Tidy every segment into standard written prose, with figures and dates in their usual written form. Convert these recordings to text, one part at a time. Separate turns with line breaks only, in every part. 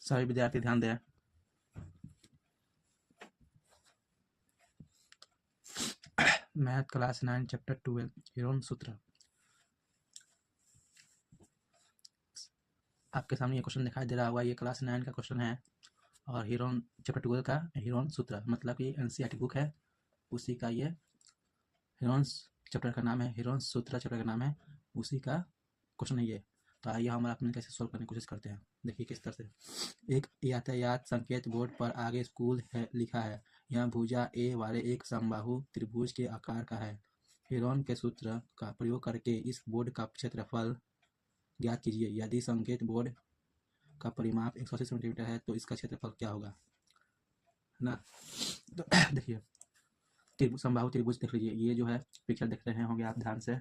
सभी विद्यार्थी ध्यान दें। मैथ क्लास 9 चैप्टर 12 हीरोन सूत्र। आपके सामने ये क्वेश्चन दिखाई दे रहा होगा, ये क्लास 9 का क्वेश्चन है और हीरोन चैप्टर 12 का हीरोन सूत्र मतलब कि एनसीईआरटी बुक है, उसी का ये हीरोन चैप्टर का नाम है, हीरोन सूत्र चैप्टर का नाम है, उसी का क्वेश्चन है ये। तो आइए हम आप कैसे सॉल्व करने की कोशिश करते हैं। देखिए किस तरह से। एक यातायात संकेत बोर्ड पर आगे स्कूल है लिखा है। यह भुजा ए वाले एक समबाहु त्रिभुज के आकार का है। हीरोन के सूत्र का प्रयोग करके इस बोर्ड का क्षेत्रफल ज्ञात कीजिए। यदि संकेत बोर्ड का परिमाप 180 सेंटीमीटर है तो इसका क्षेत्रफल क्या होगा, है ना। तो देखिए त्रिभुज, समबाहु त्रिभुज देख लीजिए, ये जो है पिक्चर देख रहे होंगे आप ध्यान से,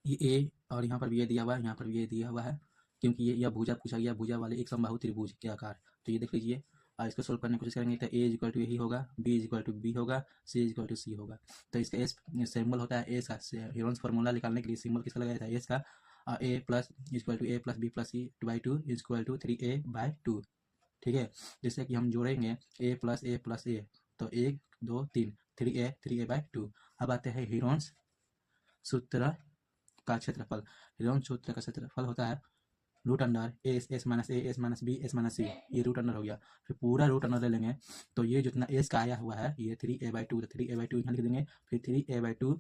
ये ए और यहाँ पर भी ये दिया हुआ है, यहाँ पर भी ये दिया हुआ है, क्योंकि ये यह भुजा पूछा गया, भुजा वाले एक समबाहु त्रिभुज के आकार। तो ये देख लीजिए और इसको सोल्व करने की कोशिश करेंगे तो ए इक्वल टू यही होगा, बी इक्वल टू बी होगा, सी इक्वल टू सी होगा। तो इसका एस सिंबल होता है एस का, हीरोन्स फार्मूला निकालने के लिए सिंबल किसका लगाया था, एस का। A plus equal to A plus B plus C by two equal to 3a by 2, ठीक है। जैसे कि हम जोड़ेंगे ए प्लस ए तो 1 2 3 3a बाई 2। अब आते हैं हीरोन्स सूत्र का क्षेत्रफल। हीरोन सूत्र का क्षेत्रफल होता है root under S minus B S minus C, ये रूट अंडर हो गया। फिर पूरा रूट अंडर ले लेंगे तो ये जितना एस का आया हुआ है ये 3a बाई 2, तो 3a बाई 2 यहाँ लिख देंगे, फिर 3a बाई 2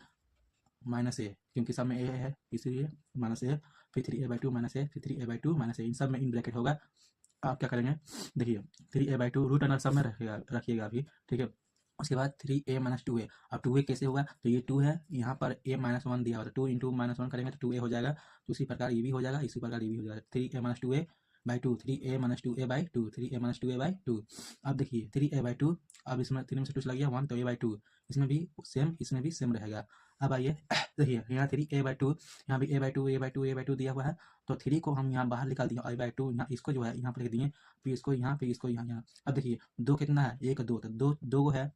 माइनस ए, क्योंकि सब में ए है इसलिए माइनस ए, फिर 3a बाई 2 माइनस ए, फिर 3a बाई 2 माइनस ए, इन सब में इन ब्रैकेट होगा। आप क्या करेंगे, देखिए 3a by 2 root under sub में रखिएगा अभी, ठीक है। उसके बाद 3a माइनस 2a, अब 2a कैसे होगा, तो ये 2 है, यहाँ पर a माइनस 1 दिया हुआ, तो 2 इंटू माइनस 1 करेंगे तो 2a हो जाएगा। तो उसी प्रकार ये भी हो जाएगा, इसी प्रकार ये भी हो जाएगा, 3a minus 2a by 2, 3a minus 2a by 2, 3a minus 2a by 2। अब देखिए 3a बाई 2, अब इसमें 3 में से 2 चला गया 1, तो a बाई 2, इसमें भी सेम इसमें भी सेम रहेगा। अब आइए देखिए यहाँ 3a बाई 2, यहाँ भी a by 2 a by 2 a by 2 दिया हुआ है, तो 3 को हम यहाँ बाहर निकाल दिए, a बाई 2 यहाँ इसको जो है यहाँ पर लिख दिए, फिर इसको यहाँ, फिर इसको यहाँ। अब देखिए 2 कितना है, 1 2, तो 2 है,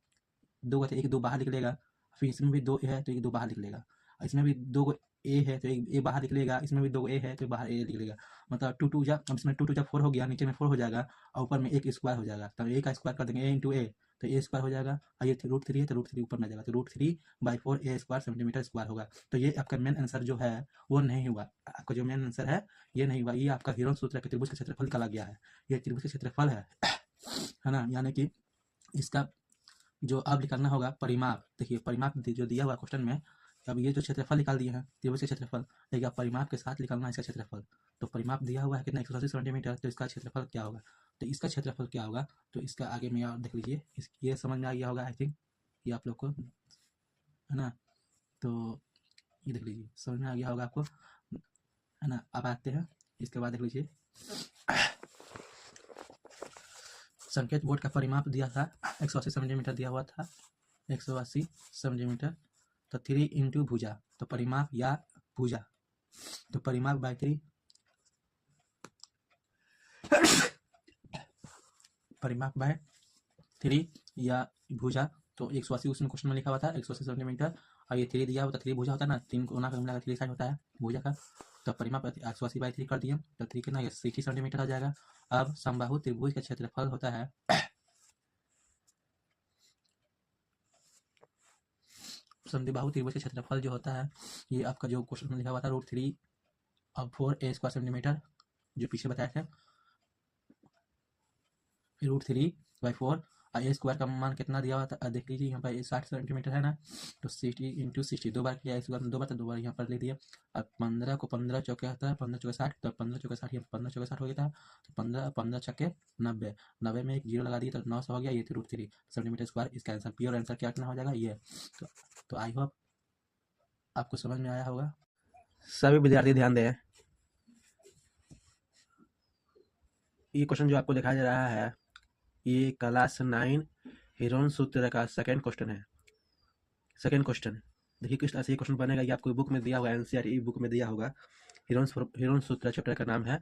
2 का 1 2 बाहर निकलेगा, फिर इसमें भी 2 है तो 1 2 बाहर निकलेगा, इसमें भी 2 ए है तो एक ए बाहर निकलेगा, इसमें भी 2 ए है तो बाहर ए निकलेगा, मतलब 2 2 जा, अब इसमें 2 2 जा 4 हो गया, नीचे में 4 हो जाएगा और ऊपर में एक स्क्वायर हो जाएगा, तो ए का स्क्वायर कर देंगे, ए इंटू ए, तो ए स्क्वायर हो जाएगा, और ये रूट 3 है तो रूट 3 ऊपर में आ जाएगा, तो root 3 by 4 A square centimetre square होगा। तो ये आपका मेन आंसर जो है वो नहीं हुआ, आपका जो मेन आंसर है ये नहीं हुआ, ये आपका हीरोन सूत्र के त्रिभुज का क्षेत्रफल निकाला गया है, ये त्रिभुज का क्षेत्रफल है ना, यानी कि इसका जो अब निकालना होगा परिमाप। देखिए परिमाप जो दिया हुआ क्वेश्चन में, अब ये जो क्षेत्रफल निकाल दिए हैं त्रिभुज के क्षेत्रफल, देखिए अब परिमाप के साथ निकालना है इसका क्षेत्रफल। तो परिमाप दिया हुआ है कितना 180 सेंटीमीटर, तो इसका क्षेत्रफल क्या होगा, तो इसका क्षेत्रफल क्या होगा, तो इसका आगे में और देख लीजिए, ये समझ में आ गया होगा आई थिंक, ये आप लोग को, है ना। तो ये देख लीजिए समझ में आ गया होगा आपको, है ना। अब आते हैं इसके बाद देख लीजिए संकेत बोर्ड का परिमाप दिया था 180 सेंटीमीटर दिया हुआ था, 180 सेंटीमीटर, तो 3 इंटू भुजा, तो परिमाप या भुजा, तो परिमाप बाई 3 परिमाप बाय 3 या भुजा, तो 180 उसमें क्वेश्चन में लिखा हुआ था 180 सेंटीमीटर, और ये 3 दिया हुआ था, 3 भुजा होता है ना, 3 कोना का मिला 3 साइड होता है भुजा का, तो परिमाप 180 बाई 3 कर दिए, तो 3 कितना 60 सेंटीमीटर आ जाएगा। अब समबाहु त्रिभुज का क्षेत्रफल होता है समबाहु त्रिभुज का क्षेत्रफल जो होता है, ये आपका जो क्वेश्चन में लिखा हुआ था रूट 3 और 4 a स्क्वायर सेंटीमीटर जो पीछे बताया था, फिर रूट 3 बाई 4, और ए स्क्वायर का मान कितना दिया हुआ था, देख लीजिए यहाँ पर 60 सेंटीमीटर है ना, तो 60 इंटू 60 दो बार किया, इस बार 2 बार, तो 2 बार यहाँ पर लिख दिया। अब 15 को 15 चौके आता है, 15 चौके 60, तो 15 चौके 60, 15 चौके 60 हो गया था, तो 15 15 छक्के 90, 90 में एक जीरो लगा दिया तो 900 हो गया, ये थी रूट 3 सेंटीमीटर स्क्वायर, इसका आंसर प्योर आंसर क्या कितना हो जाएगा ये। तो आई होप आपको समझ में आया होगा। सभी विद्यार्थी ध्यान दें, ये क्वेश्चन जो आपको दिखाई दे रहा है ये क्लास 9 हीरोन सूत्र का सेकंड क्वेश्चन है। सेकंड क्वेश्चन देखिए किस तरह से ये क्वेश्चन बनेगा, ये आपको बुक में दिया होगा, एनसीईआरटी बुक में दिया होगा। हीरोन सूत्र चैप्टर का नाम है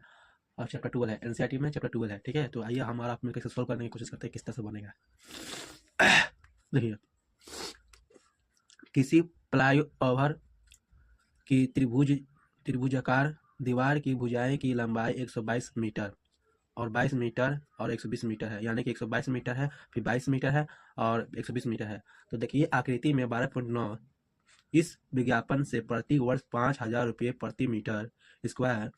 और चैप्टर 12 है, एनसीईआरटी में चैप्टर 12 है, ठीक है। तो आइए हम और आप मिलकर इसे सोल्व करने की कोशिश करते हैं किस तरह से बनेगा। देखिए किसी फ्लाईओवर की त्रिभुजाकार दीवार की भुजाएं की लंबाई 122 मीटर और 22 मीटर और 120 मीटर है, यानी कि 122 मीटर है, फिर 22 मीटर है और 120 मीटर है। तो देखिए आकृति में 12.9 इस विज्ञापन से प्रति वर्ष 5,000 रुपये प्रति मीटर स्क्वायर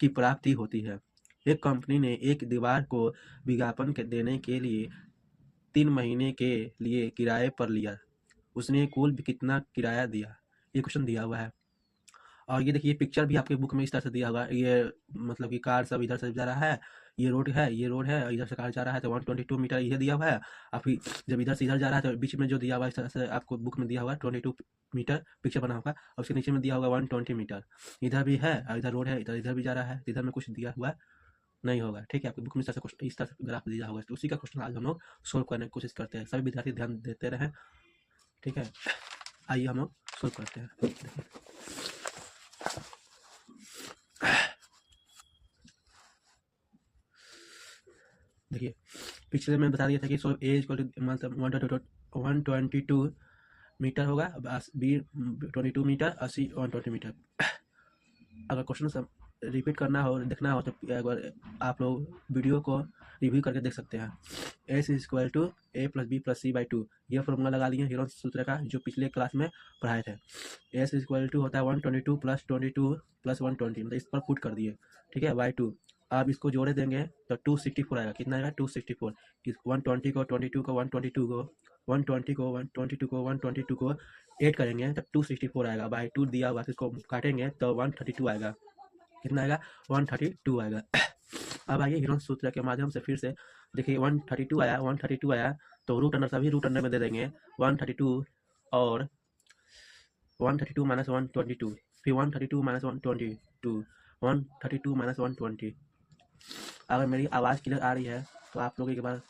की प्राप्ति होती है। एक कंपनी ने एक दीवार को विज्ञापन देने के लिए 3 महीने के लिए किराए पर लिया। उसने कुल कितना किराया दिया? ये क्वेश्चन दिया हुआ है। और ये देखिए पिक्चर भी आपके बुक में इस तरह से दिया हुआ है। ये मतलब कि कार सब इधर से जा रहा है, ये रोड है, इधर से कार जा रहा है तो 122 मीटर ये दिया हुआ है। और फिर जब इधर से इधर जा रहा है तो बीच में जो दिया हुआ है इस तरह से आपको बुक में दिया हुआ है 22 मीटर पिक्चर बना होगा, और उसके नीचे में दिया होगा 120 मीटर। इधर भी है और इधर रोड है, इधर भी जा रहा है, इधर में कुछ दिया हुआ नहीं होगा। ठीक है, आपकी बुक में इस तरह से ग्राफ दिया होगा। तो उसी का क्वेश्चन आज हम लोग सोल्व करने की कोशिश करते हैं। सभी विद्यार्थी ध्यान देते रहें। ठीक है, आइए हम लोग सोल्व करते हैं। देखिए पिछले में बता दिया था कि ए इक्वल टू मतलब 122 मीटर होगा, बी 22 मीटर, सी 120 मीटर। अगर क्वेश्चन रिपीट करना हो, देखना हो, तो अगर आप लोग वीडियो को रिव्यू करके देख सकते हैं। S is equal to A plus B plus C by 2, यह फॉर्मूला लगा लिए हीरोन सूत्र का, जो पिछले क्लास में पढ़ाए थे। एस इज इक्वल टू होता है 122 प्लस 22 प्लस 120, मतलब इस पर पुट कर दिए। ठीक है, बाई 2। आप इसको जोड़े देंगे तो 264 आएगा। कितना आएगा? 264। इस 120 को 22 को 122 को 120 को 122 को 122 को ऐड करेंगे तो 264 आएगा। बाई 2 दिया हुआ, इसको काटेंगे तो 132 आएगा। कितना आएगा? 132 आएगा। अब आइए हीरोन सूत्र के माध्यम से फिर से देखिए 132 आया तो रूट अंडर, सभी रूट अंडर में दे देंगे 132 और 132 माइनस 122, फिर 132 माइनस 122, 132 माइनस 120। अगर मेरी आवाज़ क्लियर आ रही है तो आप लोग एक बार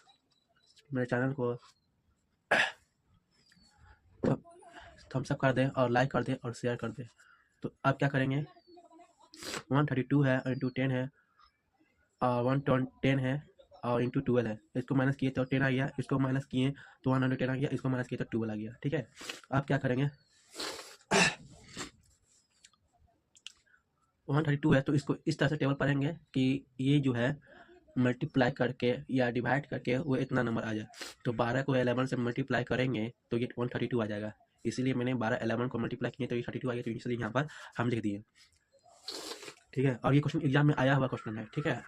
मेरे चैनल को थम्स अप कर दें और लाइक कर दें और शेयर कर दें। तो अब क्या करेंगे, 132 है इंटू 10 है और 110 है और इंटू 12 है। इसको माइनस किए तो 10 आ गया, इसको माइनस किए तो 110 आ गया, इसको माइनस किए तो 12 आ गया। ठीक है, अब क्या करेंगे, 132 है तो इसको इस तरह से टेबल पढ़ेंगे कि ये जो है मल्टीप्लाई करके या डिवाइड करके वो इतना नंबर आ जाए। तो 12 को 11 से मल्टीप्लाई करेंगे तो ये 132 आ जाएगा। इसीलिए मैंने 12 11 को मल्टीप्लाई किए तो ये 32 आ गया, तो इसलिए यहाँ पर हम लिख दिए। ठीक है, और ये क्वेश्चन एग्जाम में आया हुआ क्वेश्चन है। ठीक है,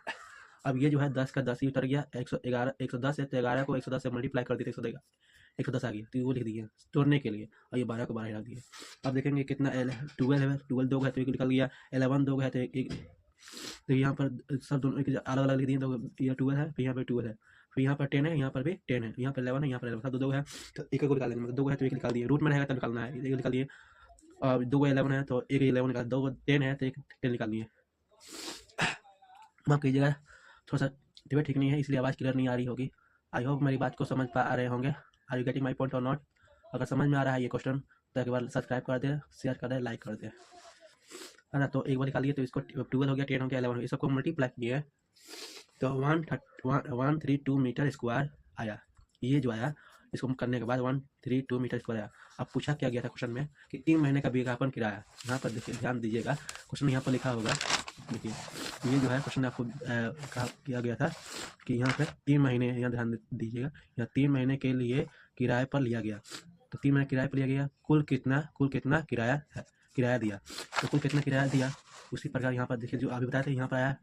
अब ये जो है 10 का 10 ही उतर गया, 111 110 है तो 11 को 110 से मल्टीप्लाई कर दिए तो 110 आ गया, तो वो लिख दिए तोड़ने के लिए, और ये 12 को 12 रख दिए। अब देखेंगे कितना 12 है, 12 दो है तो एक निकल गया, 11 दो है तो एक तो यहाँ पर सब दोनों अलग अलग लिख दिए, तो ये 12 है, फिर यहाँ पर 12 है, फिर यहाँ पर 10 है, यहाँ पर भी 10 है, यहाँ पर 11 है, यहाँ पर 11, सब दो है तो एक को निकाल देंगे, मतलब 2 है तो एक निकाल दिए, रूट में रहेगा तो निकालना है, एक निकाल दिए। और 2 11 है तो एक 11 निकाल, 2 10 है तो एक 10 निकाल दिए। माफ कीजिएगा, थोड़ा सा तबीयत ठीक नहीं है इसलिए आवाज़ क्लियर नहीं आ रही होगी। आई होप मेरी बात को समझ पा रहे होंगे। Are you getting my point और नॉट? अगर समझ में आ रहा है ये क्वेश्चन तो एक बार सब्सक्राइब कर दे, शेयर कर दे, लाइक कर दे, है ना। तो एक बार निकालिए तो इसको 12 हो गया, 10 हो गया, 11 हो गया, ये सबको मल्टीप्लाई किए तो 132 मीटर स्क्वायर आया। ये जो आया इसको करने के बाद 132 मीटर स्क्वायर आया। अब पूछा क्या गया था क्वेश्चन में कि 3 महीने का विज्ञापन किराया। यहाँ पर देखिए, ध्यान दीजिएगा, क्वेश्चन यहाँ पर लिखा होगा। देखिए ये जो है क्वेश्चन आपको कहा किया गया था कि यहाँ पे 3 महीने, यहाँ ध्यान दीजिएगा, यहाँ 3 महीने के लिए किराए पर लिया गया। तो 3 महीने किराए पर लिया गया, कुल कितना किराया है, किराया दिया, तो कुल कितना किराया दिया उसी प्रकार यहाँ पर देखिए जो अभी बताया था यहाँ पर आया।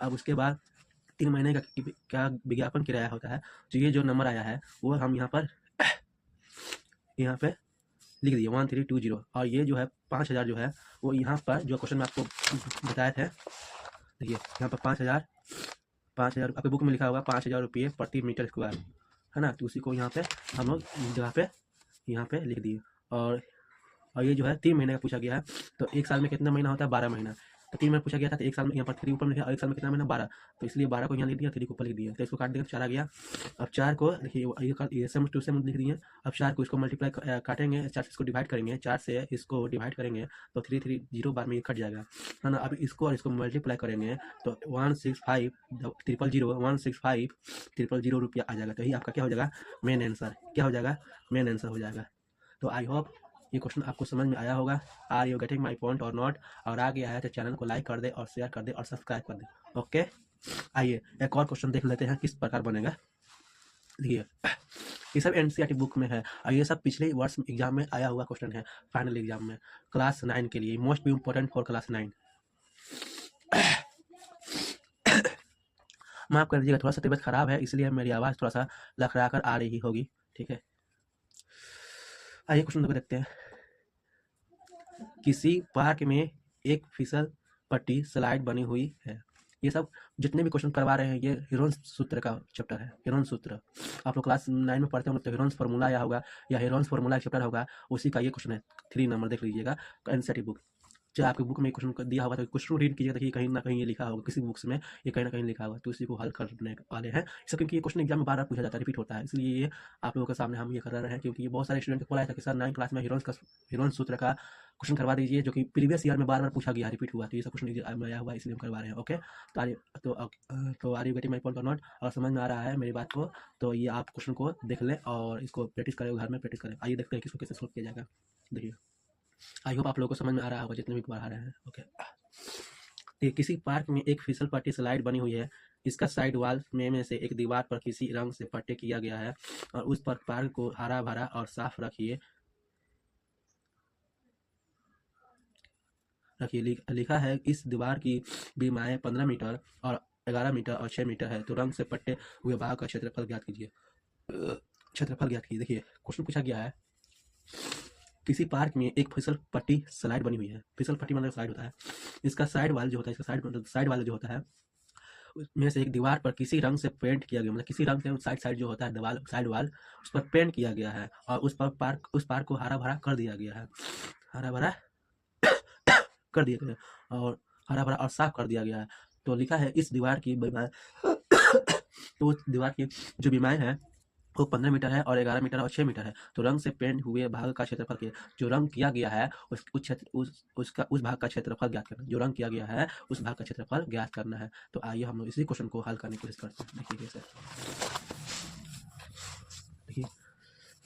अब उसके बाद 3 महीने का क्या विज्ञापन किराया होता है, तो ये जो नंबर आया है वो हम यहाँ पे लिख दिए 1320, और ये जो है 5000 जो है वो यहाँ पर जो क्वेश्चन में आपको बताए थे, देखिए यहाँ पर 5000 आपके बुक में लिखा होगा 5000 रुपये प्रति मीटर स्क्वायर, है ना। तो उसी को यहाँ पे हम लोग जगह पे यहाँ पे लिख दिए। और ये जो है 3 महीने का पूछा गया है, तो एक साल में कितना महीना होता है? 12 महीना। तो 3 महीने पूछा गया था तो एक साल में यहाँ पर 3 ऊपर में लिखा, और एक साल में कितना महीना? 12, तो इसलिए 12 को यहाँ लिख दिया, 3 को ऊपर लिख दिया, तो इसको काट देंगे तो 4 आ गया। अब 4 को देखिए ये सेम टू सेम लिख दिए। अब 4 को इसको मल्टीप्लाई काटेंगे, 4 से इसको डिवाइड करेंगे, 4 से इसको डिवाइड करेंगे तो 330 बार में ये कट जाएगा, है ना। अब इसको और इसको मल्टीप्लाई करेंगे तो 165,000 रुपया आ जाएगा। तो यही आपका क्या हो जाएगा? Main answer. क्या हो जाएगा? मेन आंसर हो जाएगा। तो आई होप ये क्वेश्चन आपको समझ में आया होगा। Are you getting my point और नॉट? और आ गया है तो चैनल को लाइक कर दे और शेयर कर दे और सब्सक्राइब कर दे। ओके। आइए एक और क्वेश्चन देख लेते हैं किस प्रकार बनेगा। देखिए ये सब एनसीईआरटी बुक में है और ये सब पिछले वर्ष एग्जाम में आया हुआ क्वेश्चन है, फाइनल एग्जाम में क्लास 9 के लिए, मोस्ट इम्पोर्टेंट फॉर क्लास 9। माफ कर दीजिएगा, थोड़ा सा तबीयत खराब है इसलिए मेरी आवाज़ थोड़ा सा लखड़ा कर आ रही होगी, ठीक है। आइए क्वेश्चन देखते हैं। किसी पार्क में एक फिसल पट्टी स्लाइड बनी हुई है। ये सब जितने भी क्वेश्चन करवा रहे हैं ये हीरोन्स सूत्र का चैप्टर है। हीरोन्स सूत्र आप लोग क्लास 9 में पढ़ते होंगे तो हीरोन्स फार्मूला आया होगा या हीरोन्स फार्मूला चैप्टर होगा, उसी का ये क्वेश्चन है। 3 नंबर देख लीजिएगा एनसीईआरटी बुक। चाहे आपकी बुक में क्वेश्चन दिया होगा तो क्वेश्चन रीड कीजिएगा, देखिए कहीं ना कहीं ये लिखा होगा, किसी बुक्स में ये कहीं ना कहीं लिखा होगा, तो इसी को हल करने वाले हैं। इससे क्योंकि ये क्वेश्चन एग्जाम में बार बार पूछा जाता है, रिपीट होता है, इसलिए ये आप लोगों के सामने हम ये कर रहे हैं। क्योंकि ये बहुत सारे स्टूडेंट को बोला था कि सर 9 क्लास में हीरोन्स सूत्र का क्वेश्चन करवा दीजिए, जो कि प्रीवियस ईयर में बार बार पूछा गया, रिपीट हुआ, तो ये सब क्वेश्चन आया हुआ इसलिए हम करवा रहे हैं। ओके, तो are you getting my point और नॉट? और समझ में आ रहा है मेरी बात को तो ये आप क्वेश्चन को देख लें और इसको प्रैक्टिस करें, घर में प्रैक्टिस करें। आइए देखते हैं कि इसको कैसे सोल्व किया जाएगा। देखिए आई होप आप लोगों को समझ में आ रहा होगा जितने भी पढ़ा रहे हैं। ओके, ये किसी पार्क में एक फिसल पट्टी स्लाइड बनी हुई है। इसका साइड वॉल में से एक दीवार पर किसी रंग से पट्टे किया गया है और उस पर पार्क को हरा भरा और साफ रखिए। लिखा है इस दीवार की बीमाएं 15 मीटर और 11 मीटर और 6 मीटर है, तो रंग से पट्टे हुए भाग का क्षेत्रफल ज्ञात कीजिए। क्षेत्रफल ज्ञात कीजिए। देखिए क्वेश्चन पूछा गया है किसी पार्क में एक फिसल पट्टी स्लाइड बनी हुई है। फिसल पट्टी मतलब स्लाइड होता है। इसका साइड वाल जो होता है, इसका साइड वाल जो होता है उसमें से एक दीवार पर किसी रंग से पेंट किया गया, मतलब किसी रंग से साइड जो होता है दीवार साइड वाल उस पर पेंट किया गया है और उस पार्क को हरा भरा कर दिया गया है। हरा भरा कर दिया गया और हरा भरा और साफ कर दिया गया है। तो लिखा है इस दीवार की बीमाएं तो उस दीवार की जो बीमाएं हैं वो 15 मीटर है और 11 मीटर और 6 मीटर है, तो रंग से पेंट हुए भाग का क्षेत्रफल के जो रंग किया गया है उस भाग का क्षेत्रफल ज्ञात करना। जो रंग किया गया है उस भाग का क्षेत्रफल ज्ञात करना है। तो आइए हम लोग इसी क्वेश्चन को हल करने की कोशिश करते हैं। देखिए कैसे,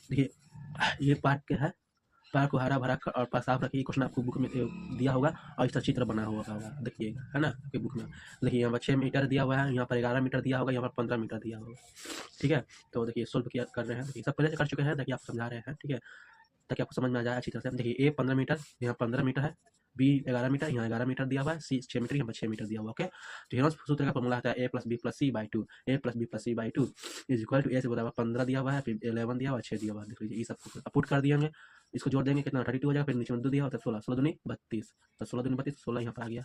देखिए ये पार्क क्या है, पार्क को हरा भरा और साफ रखिए। क्वेश्चन आपको बुक में दिया होगा और इसका चित्र बना हुआ होगा, देखिएगा, है ना आपकी बुक में। देखिए यहाँ पर 6 मीटर दिया हुआ है, यहाँ पर 11 मीटर दिया होगा, यहाँ पर 15 मीटर दिया होगा, ठीक है। तो देखिए सोल्व किया कर रहे हैं, देखिए सब पहले से कर चुके हैं, देखिए आप समझा रहे हैं, ठीक है, ताकि आपको समझ में आ जाए अच्छी तरह से। देखिए ए 15 मीटर, यहाँ 15 मीटर है, बी 11 मीटर, यहाँ 11 मीटर दिया हुआ है, सी 6 मीटर, यहाँ पर 6 मीटर दिया हुआ। ओके, तो हीरोन्स सूत्र का फॉर्मूला आता है A plus B plus C by two. A plus B plus C by two is equal to A से बराबर 15 दिया हुआ है, फिर 11 दिया हुआ है, 6 दिया हुआ है। देख लीजिए ये सब पुट कर दिए होंगे, इसको जोड़ देंगे कितना 32 हो जाएगा, फिर नीचे में 2 दिया होता है 16, 16 दूनी 32, तो 16 दूनी 32, 16 यहाँ पर आ गया।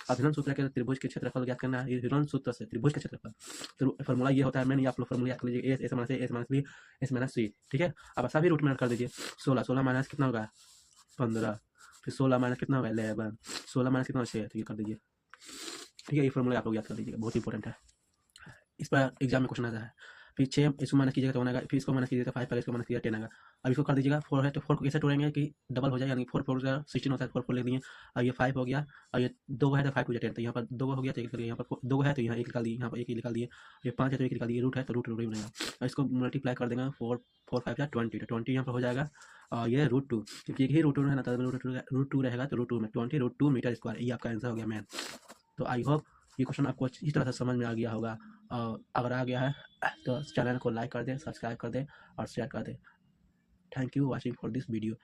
अब हीरोन्स सूत्र के त्रिभुज के क्षेत्रफल ज्ञात करना है। हीरोन्स सूत्र से त्रिभुज के क्षेत्रफल तो फॉर्मूला ये होता है, मैंने आप लोग फॉर्मूला याद कर लीजिए, ए माइनस ए माइनस बी एस माइनस सी, ठीक है। अब सभी रूट में कर दीजिए। 16 माइनस कितना होगा 15, फिर 16 माइनस कितना होगा 11, 16 माइनस कितना 6, तो ये कर दीजिए, ठीक है। ये फॉर्मूला आप लोग याद कर लीजिएगा, बहुत इंपॉर्टेंट है, इस पर एग्जाम में क्वेश्चन आता है। फिर 6 इसको माइनस कीजिएगा तो 1 आएगा, फिर इसको माइनस कीजिएगा 5 इसको माइनस कीजिएगा 10 आएगा। अब इसको कर दीजिएगा 4 है तो 4 को कैसे तोड़ेंगे कि डबल हो जाए, यानी 4 4 16 होता है, 4 4 लिख दिए। अब ये 5 हो गया और ये 2 है तो 5 हो जाए 10, तो यहाँ पर 2 हो गया तो 1 निकाल दिए, यहाँ पर 2 है तो यहाँ 1 निकाल दिए, यहाँ पर 1 निकाल दिए, ये 5 है तो 1 निकाल दिए, रूट है तो रूट रूट ही बनेगा। और इसको मल्टीप्लाई कर देंगे 4 4 5 20, तो 20 यहाँ पर हो जाएगा और ये √2, क्योंकि एक ही √2 है ना, तो √2 रहेगा तो √2 में 20 √2 मीटर स्क्वायर, ये आपका आंसर हो गया मैन। तो आई होप ये क्वेश्चन आपको अच्छी तरह से समझ में आ गया होगा, और अगर आ गया है तो चैनल को लाइक कर दें, सब्सक्राइब कर दें और शेयर कर दें। Thank you watching for this video.